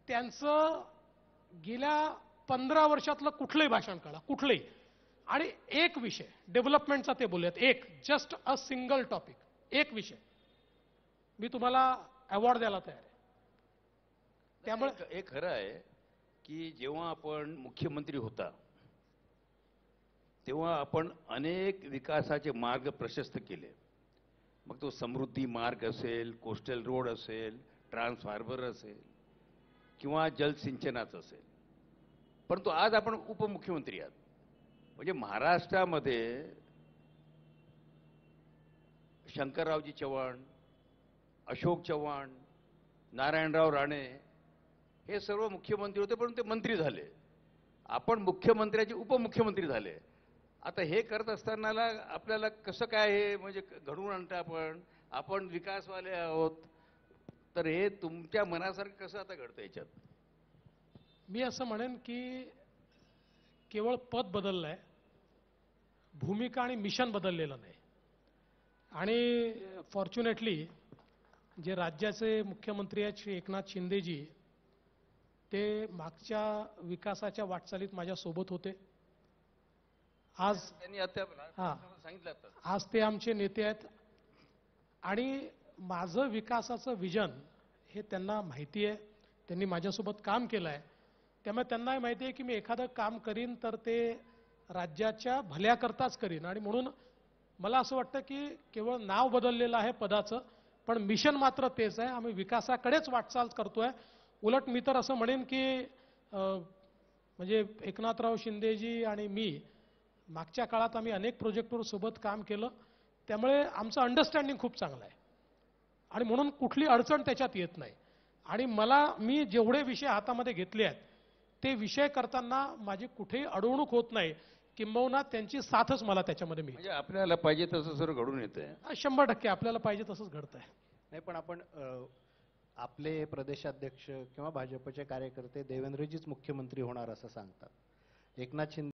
त्यांचं गेल्या 15 वर्षातलं कुठलंही भाषण काढा, कुठलंही, आणि एक विषय डेव्हलपमेंटचा ते बोललेत, एक जस्ट अ सिंगल टॉपिक, एक विषय, मी तुम्हाला अवॉर्ड द्यायला तयार आहे. त्यामुळे हे खरं आहे की जेव्हा आपण मुख्यमंत्री होता तेव्हा आपण अनेक विकासाचे मार्ग प्रशस्त केले. मग तो समृद्धी मार्ग असेल, कोस्टल रोड असेल, ट्रान्सफार्मर असेल किंवा जलसिंचनाचं असेल. परंतु आज आपण उपमुख्यमंत्री आहात. म्हणजे महाराष्ट्रामध्ये शंकररावजी चव्हाण, अशोक चव्हाण, नारायणराव राणे हे सर्व मुख्यमंत्री होते, पण ते मंत्री झाले. आपण मुख्यमंत्र्याचे उपमुख्यमंत्री झाले. आता हे करत असताना आपल्याला कसं काय हे म्हणजे घडवून आणतं आपण विकासवाले आहोत, तर हे तुमच्या मनासारखं कसं आता घडतं याच्यात? मी असं म्हणेन की केवळ पद बदललंय, भूमिका आणि मिशन बदललेलं नाही. आणि फॉर्च्युनेटली जे राज्याचे मुख्यमंत्री आहेत श्री एकनाथ शिंदेजी, ते मागच्या विकासाच्या वाटचालीत माझ्यासोबत होते. आज त्यांनी आता सांगितलं आज ते आमचे नेते आहेत आणि माझं विकासाचं विजन हे त्यांना माहिती आहे. त्यांनी माझ्यासोबत काम केलं आहे, त्यामुळे त्यांनाही माहिती आहे की मी एखादं काम करीन तर ते राज्याच्या भल्याकरताच करीन. आणि म्हणून मला असं वाटतं की केवळ नाव बदललेलं आहे पदाचं, पण मिशन मात्र तेच आहे. आम्ही विकासाकडेच वाटचाल करतोय. उलट मी तर असं म्हणेन की म्हणजे एकनाथराव शिंदेजी आणि मी मागच्या काळात आम्ही अनेक प्रोजेक्टवर सोबत काम केलं, त्यामुळे आमचं अंडरस्टँडिंग खूप चांगलं आहे आणि म्हणून कुठली अडचण त्याच्यात येत नाही. आणि मी जेवढे विषय हातामध्ये घेतले आहेत ते विषय करताना माझी कुठेही अडवणूक होत नाही, किंबहुना त्यांची साथच मला त्याच्यामध्ये मिळते. म्हणजे आपल्याला पाहिजे तसं सर घडून येतंय. 100% आपल्याला पाहिजे तसंच घडतंय. नाही, पण आपण आपले प्रदेशाध्यक्ष किंवा भाजपचे कार्यकर्ते देवेंद्रजीच मुख्यमंत्री होणार असं सांगतात. एकनाथ शिंदे